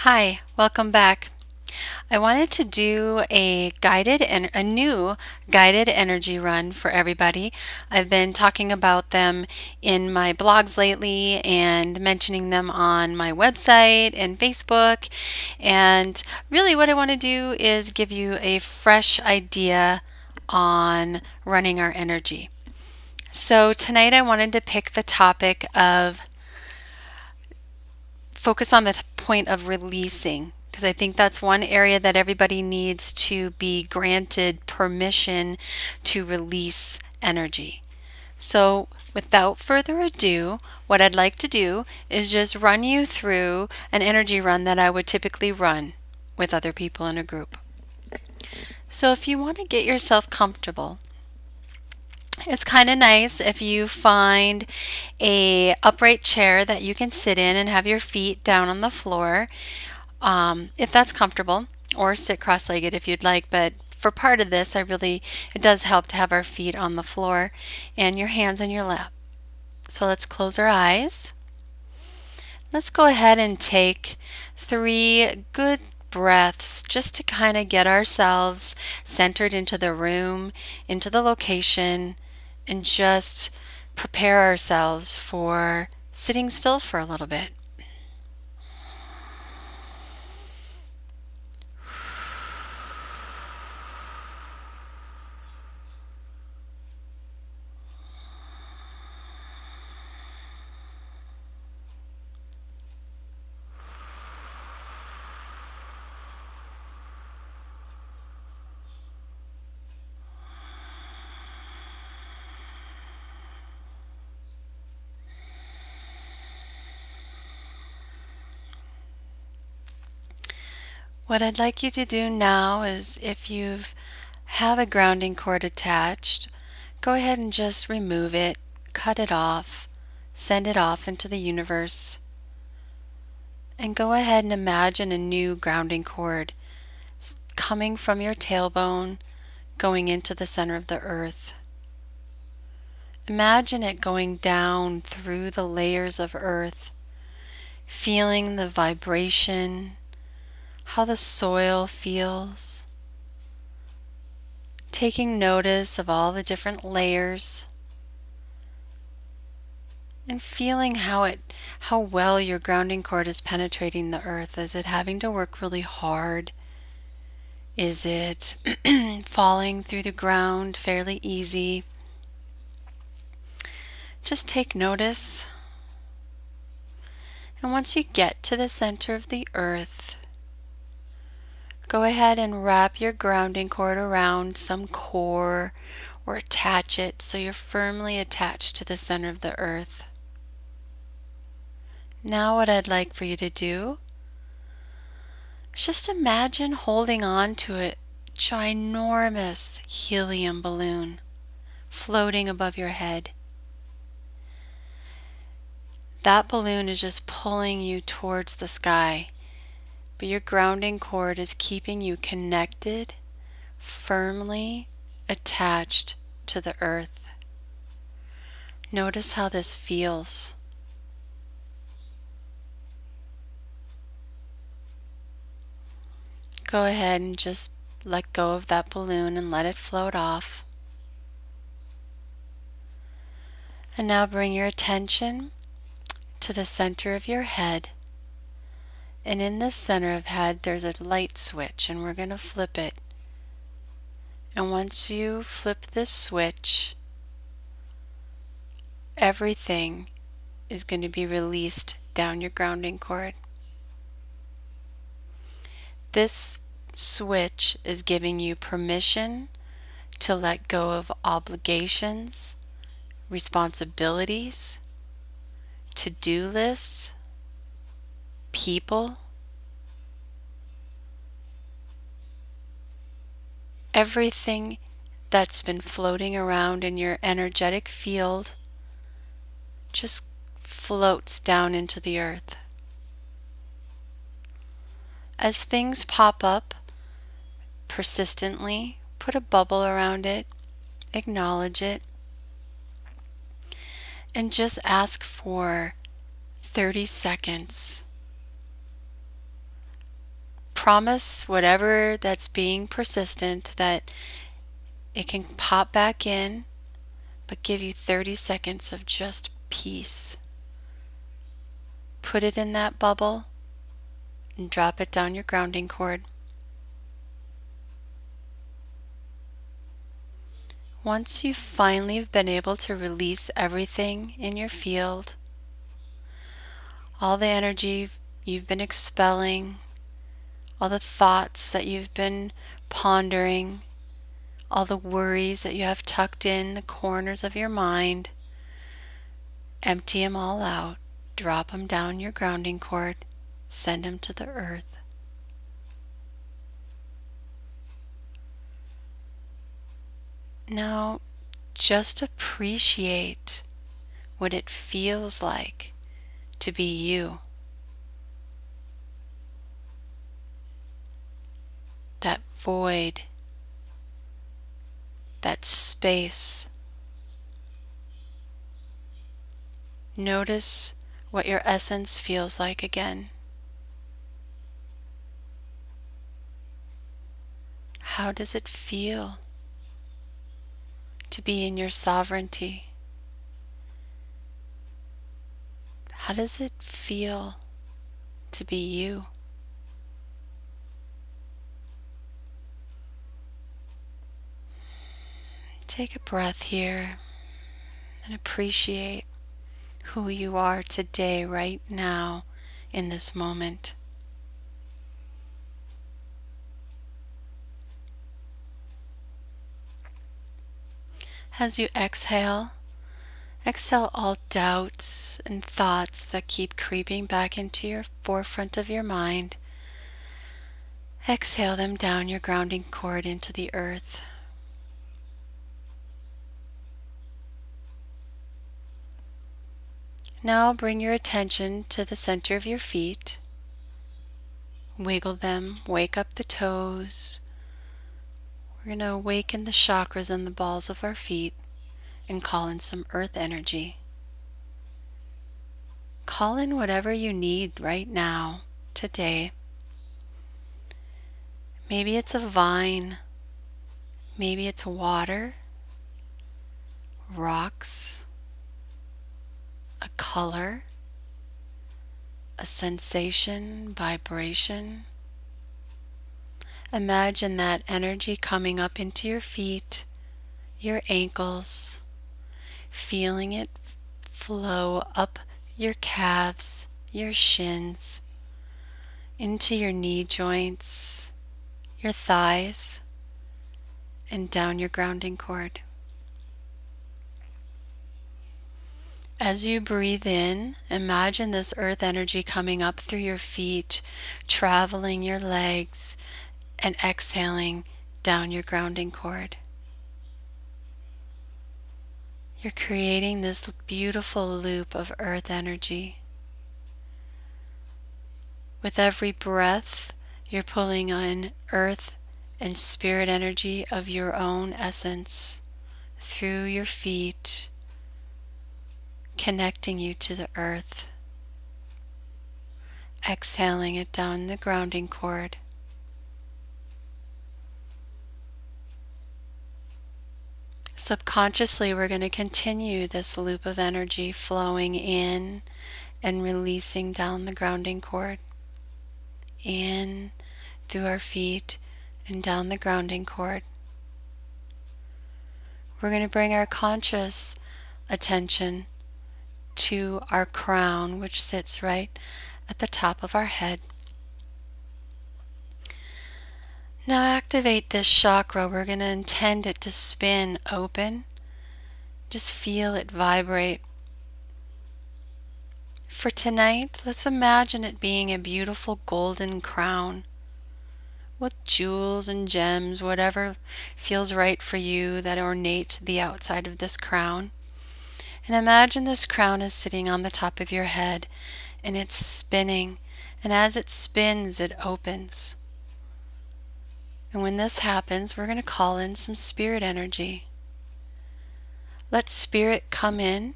Hi, welcome back. I wanted to do a new guided energy run for everybody. I've been talking about them in my blogs lately and mentioning them on my website and Facebook. And really what I want to do is give you a fresh idea on running our energy. So tonight I wanted to pick the topic of focus on the point of releasing, because I think that's one area that everybody needs to be granted permission to release energy. So, without further ado, what I'd like to do is just run you through an energy run that I would typically run with other people in a group. So, if you want to get yourself comfortable, it's kind of nice if you find a upright chair that you can sit in and have your feet down on the floor, if that's comfortable, or sit cross-legged if you'd like. But for part of this, it does help to have our feet on the floor and your hands in your lap. So let's close our eyes. Let's go ahead and take 3 good breaths just to kind of get ourselves centered into the room, into the location, and just prepare ourselves for sitting still for a little bit. What I'd like you to do now is, if you have a grounding cord attached, go ahead and just remove it, cut it off, send it off into the universe, and go ahead and imagine a new grounding cord coming from your tailbone, going into the center of the earth. Imagine it going down through the layers of earth, feeling the vibration, how the soil feels, taking notice of all the different layers, and feeling how well your grounding cord is penetrating the earth. Is it having to work really hard? Is it falling through the ground fairly easy? Just take notice. And once you get to the center of the earth, go ahead and wrap your grounding cord around some core or attach it so you're firmly attached to the center of the earth. Now what I'd like for you to do is just imagine holding on to a ginormous helium balloon floating above your head. That balloon is just pulling you towards the sky, but your grounding cord is keeping you connected, firmly attached to the earth. Notice how this feels. Go ahead and just let go of that balloon and let it float off. And now bring your attention to the center of your head. And in the center of head, there's a light switch, and we're going to flip it. And once you flip this switch, everything is going to be released down your grounding cord. This switch is giving you permission to let go of obligations, responsibilities, to-do lists, people, everything that's been floating around in your energetic field just floats down into the earth. As things pop up persistently, put a bubble around it, acknowledge it, and just ask for 30 seconds promise whatever that's being persistent that it can pop back in, but give you 30 seconds of just peace. Put it in that bubble and drop it down your grounding cord. Once you finally have been able to release everything in your field, all the energy you've been expelling, all the thoughts that you've been pondering, all the worries that you have tucked in the corners of your mind, empty them all out. Drop them down your grounding cord. Send them to the earth. Now, just appreciate what it feels like to be you. That void, that space. Notice what your essence feels like again. How does it feel to be in your sovereignty? How does it feel to be you? Take a breath here and appreciate who you are today, right now, in this moment. As you exhale, exhale all doubts and thoughts that keep creeping back into your forefront of your mind. Exhale them down your grounding cord into the earth. Now bring your attention to the center of your feet. Wiggle them, wake up the toes. We're going to awaken the chakras in the balls of our feet and call in some earth energy. Call in whatever you need right now, today. Maybe it's a vine. Maybe it's water, rocks, a color, a sensation, vibration. Imagine that energy coming up into your feet, your ankles, feeling it flow up your calves, your shins, into your knee joints, your thighs, and down your grounding cord. As you breathe in, imagine this earth energy coming up through your feet, traveling your legs, and exhaling down your grounding cord. You're creating this beautiful loop of earth energy. With every breath, you're pulling in earth and spirit energy of your own essence through your feet, connecting you to the earth. Exhaling it down the grounding cord. Subconsciously, we're going to continue this loop of energy flowing in and releasing down the grounding cord. In through our feet and down the grounding cord. We're going to bring our conscious attention to our crown, which sits right at the top of our head. Now activate this chakra. We're going to intend it to spin open. Just feel it vibrate. For tonight, let's imagine it being a beautiful golden crown with jewels and gems, whatever feels right for you that ornate the outside of this crown. And imagine this crown is sitting on the top of your head and it's spinning. And as it spins, it opens. And when this happens, we're going to call in some spirit energy. Let spirit come in.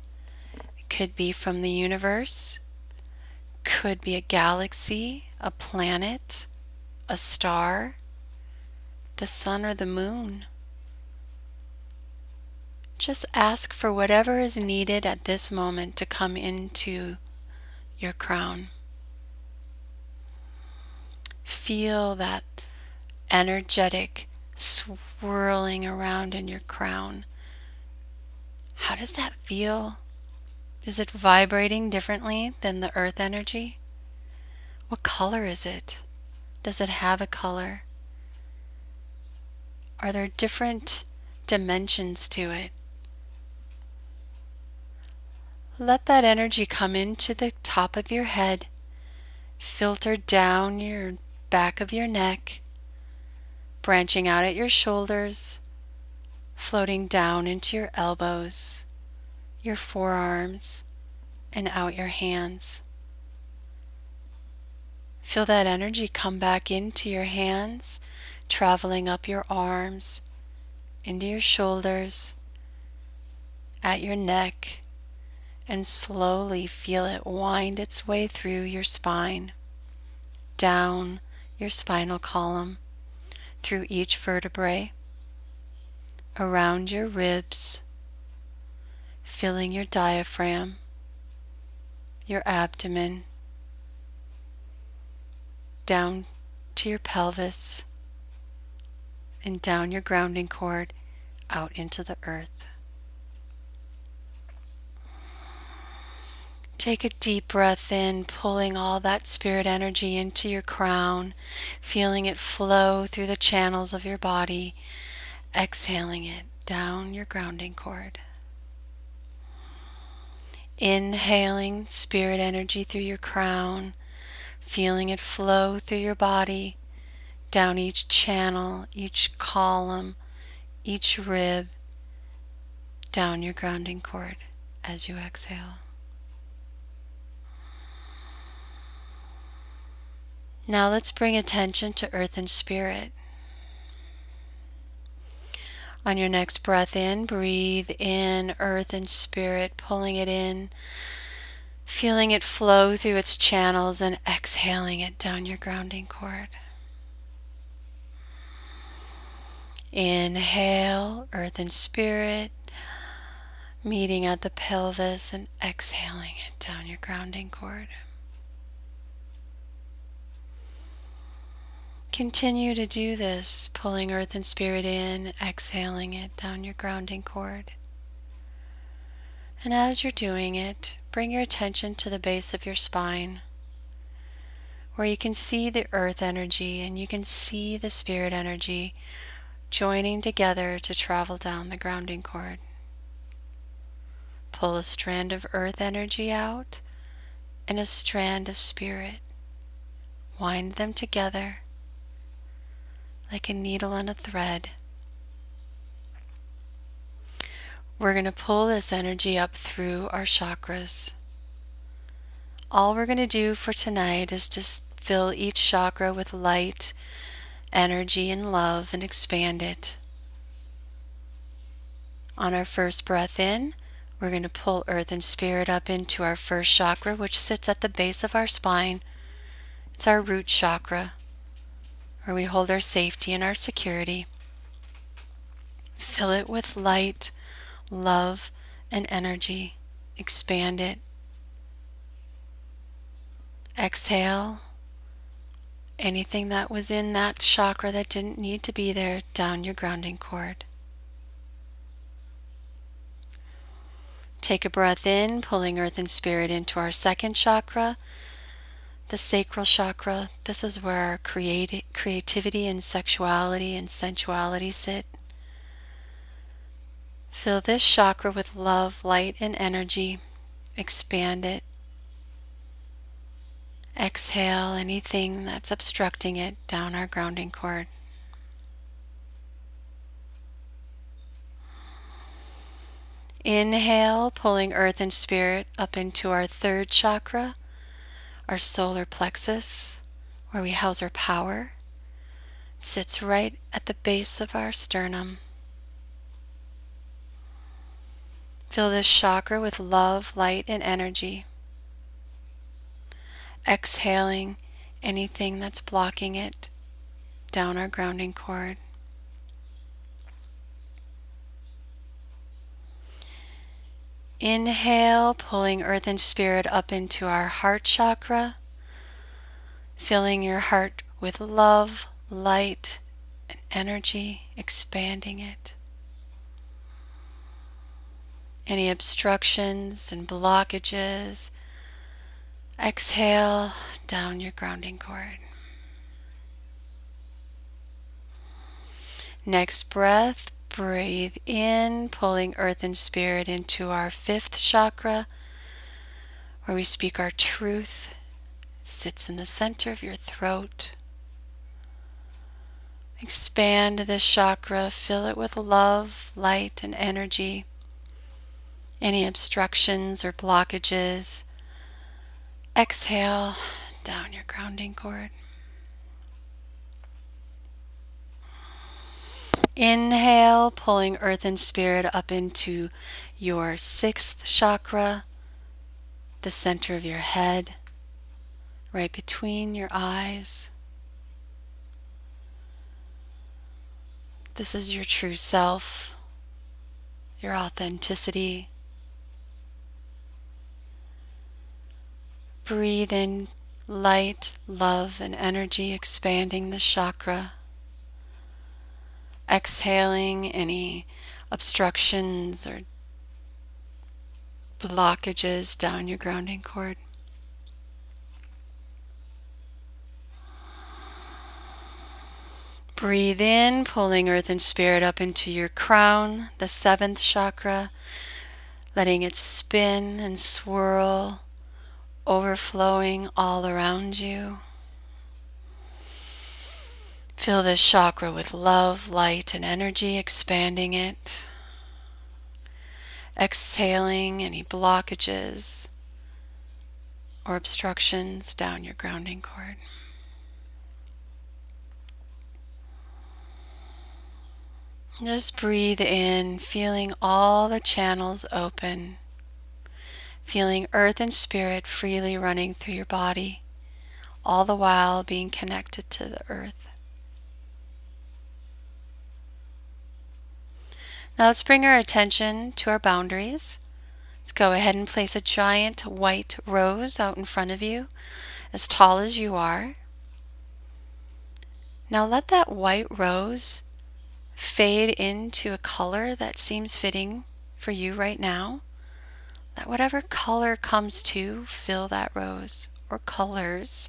It could be from the universe, could be a galaxy, a planet, a star, the sun, or the moon. Just ask for whatever is needed at this moment to come into your crown. Feel that energetic swirling around in your crown. How does that feel? Is it vibrating differently than the earth energy? What color is it? Does it have a color? Are there different dimensions to it? Let that energy come into the top of your head, filter down your back of your neck, branching out at your shoulders, floating down into your elbows, your forearms, and out your hands. Feel that energy come back into your hands, traveling up your arms, into your shoulders, at your neck, and slowly feel it wind its way through your spine, down your spinal column, through each vertebrae, around your ribs, filling your diaphragm, your abdomen, down to your pelvis, and down your grounding cord out into the earth. Take a deep breath in, pulling all that spirit energy into your crown, feeling it flow through the channels of your body, exhaling it down your grounding cord. Inhaling spirit energy through your crown, feeling it flow through your body, down each channel, each column, each rib, down your grounding cord as you exhale. Now let's bring attention to earth and spirit. On your next breath in, breathe in earth and spirit, pulling it in, feeling it flow through its channels, and exhaling it down your grounding cord. Inhale, earth and spirit, meeting at the pelvis, and exhaling it down your grounding cord. Continue to do this, pulling earth and spirit in, exhaling it down your grounding cord. And as you're doing it, bring your attention to the base of your spine, where you can see the earth energy and you can see the spirit energy joining together to travel down the grounding cord. Pull a strand of earth energy out and a strand of spirit. Wind them together like a needle and a thread. We're going to pull this energy up through our chakras. All we're going to do for tonight is just fill each chakra with light, energy, and love and expand it. On our first breath in, we're going to pull earth and spirit up into our first chakra, which sits at the base of our spine. It's our root chakra, where we hold our safety and our security. Fill it with light, love, and energy. Expand it. Exhale anything that was in that chakra that didn't need to be there down your grounding cord. Take a breath in, pulling earth and spirit into our second chakra, the sacral chakra. This is where our creativity and sexuality and sensuality sit. Fill this chakra with love, light, and energy. Expand it. Exhale anything that's obstructing it down our grounding cord. Inhale, pulling earth and spirit up into our third chakra, our solar plexus, where we house our power. It sits right at the base of our sternum. Fill this chakra with love, light, and energy. Exhaling anything that's blocking it down our grounding cord. Inhale, pulling earth and spirit up into our heart chakra, filling your heart with love, light, and energy, expanding it. Any obstructions and blockages, exhale down your grounding cord. Next breath, breathe in, pulling earth and spirit into our fifth chakra, where we speak our truth. It sits in the center of your throat. Expand this chakra, fill it with love, light, and energy. Any obstructions or blockages, exhale down your grounding cord. Inhale, pulling earth and spirit up into your sixth chakra, the center of your head, right between your eyes. This is your true self, your authenticity. Breathe in light, love, and energy, expanding the chakra. Exhaling any obstructions or blockages down your grounding cord. Breathe in, pulling earth and spirit up into your crown, the seventh chakra, letting it spin and swirl, overflowing all around you. Fill this chakra with love, light, and energy, expanding it. Exhaling any blockages or obstructions down your grounding cord. Just breathe in, feeling all the channels open, feeling earth and spirit freely running through your body, all the while being connected to the earth. Now let's bring our attention to our boundaries. Let's go ahead and place a giant white rose out in front of you, as tall as you are. Now let that white rose fade into a color that seems fitting for you right now. Let whatever color comes to fill that rose or colors.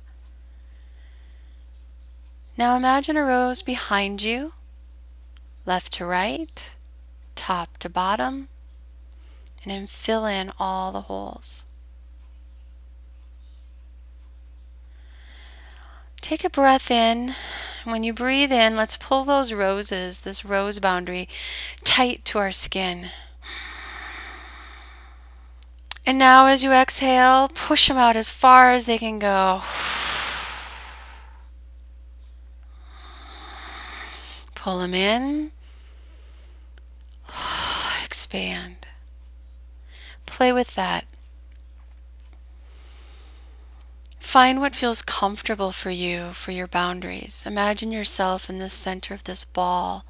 Now imagine a rose behind you, left to right, top to bottom, and then fill in all the holes. Take a breath in. When you breathe in, let's pull those roses, this rose boundary, tight to our skin. And now as you exhale, push them out as far as they can go. Pull them in. Expand. Play with that. Find what feels comfortable for you, for your boundaries. Imagine yourself in the center of this ball,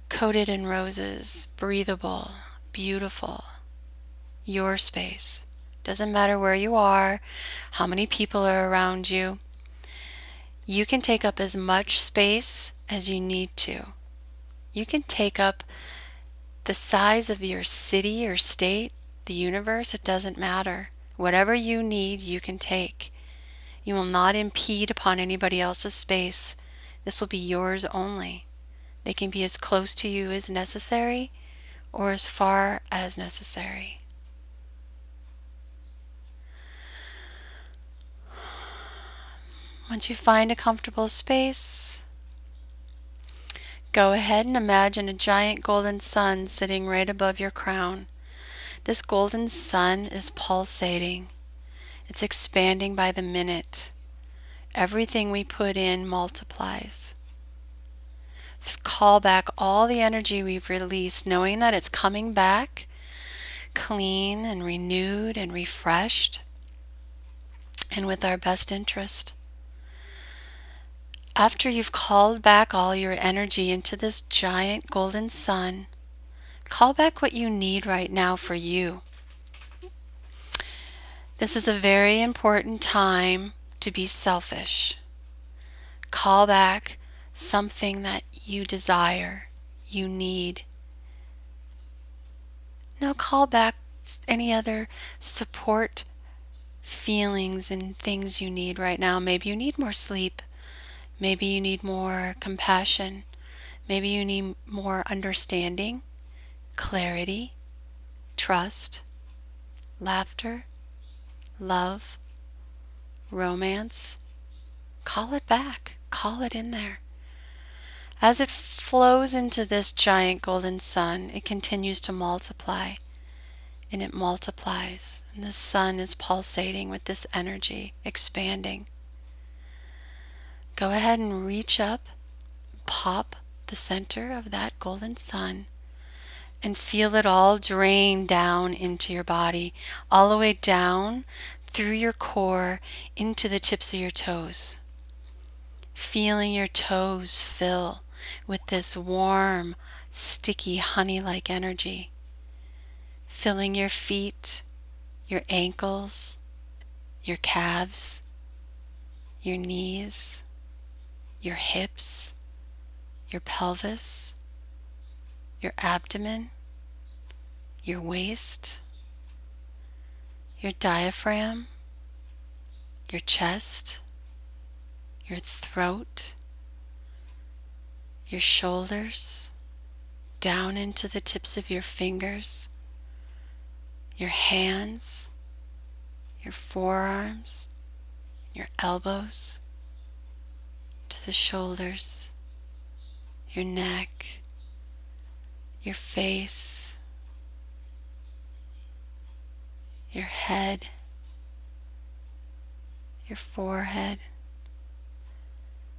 coated in roses, breathable, beautiful. Your space. Doesn't matter where you are, how many people are around you. You can take up as much space as you need to. You can take up the size of your city or state, the universe, it doesn't matter. Whatever you need, you can take. You will not impede upon anybody else's space. This will be yours only. They can be as close to you as necessary or as far as necessary. Once you find a comfortable space, go ahead and imagine a giant golden sun sitting right above your crown. This golden sun is pulsating. It's expanding by the minute. Everything we put in multiplies. Call back all the energy we've released, knowing that it's coming back clean and renewed and refreshed and with our best interest. After you've called back all your energy into this giant golden sun, call back what you need right now for you. This is a very important time to be selfish. Call back something that you desire, you need. Now call back any other support feelings and things you need right now. Maybe you need more sleep. Maybe you need more compassion. Maybe you need more understanding, clarity, trust, laughter, love, romance. Call it back. Call it in there. As it flows into this giant golden sun, it continues to multiply. And it multiplies. And the sun is pulsating with this energy, expanding. Go ahead and reach up, pop the center of that golden sun, and feel it all drain down into your body, all the way down through your core into the tips of your toes. Feeling your toes fill with this warm, sticky, honey-like energy. Filling your feet, your ankles, your calves, your knees, your hips, your pelvis, your abdomen, your waist, your diaphragm, your chest, your throat, your shoulders, down into the tips of your fingers, your hands, your forearms, your elbows, to the shoulders, your neck, your face, your head, your forehead.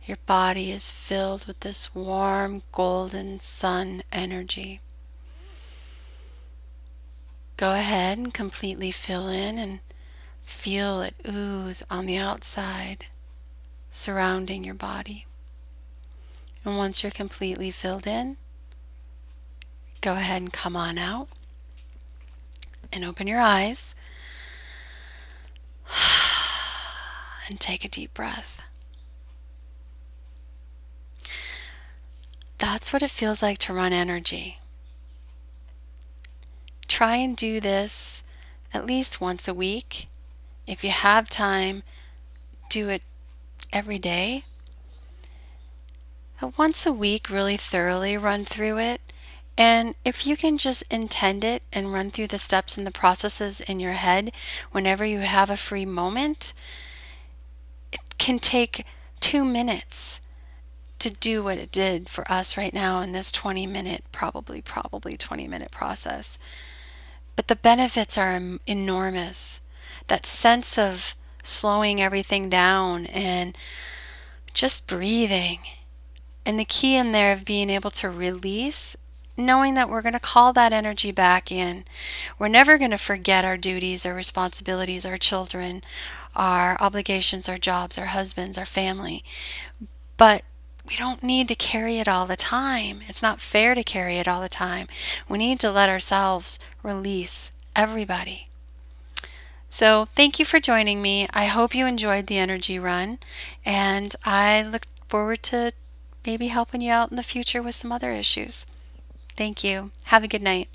Your body is filled with this warm golden sun energy. Go ahead and completely fill in and feel it ooze on the outside, surrounding your body. And once you're completely filled in, go ahead and come on out and open your eyes and take a deep breath. That's what it feels like to run energy. Try and do this at least once a week. If you have time, do it every day. Once a week, really thoroughly run through it. And if you can just intend it and run through the steps and the processes in your head whenever you have a free moment, it can take 2 minutes to do what it did for us right now in this 20-minute, probably 20-minute process. But the benefits are enormous. That sense of slowing everything down and just breathing. And the key in there of being able to release, knowing that we're going to call that energy back in. We're never going to forget our duties, our responsibilities, our children, our obligations, our jobs, our husbands, our family. But we don't need to carry it all the time. It's not fair to carry it all the time. We need to let ourselves release everybody. So thank you for joining me. I hope you enjoyed the energy run, and I look forward to maybe helping you out in the future with some other issues. Thank you. Have a good night.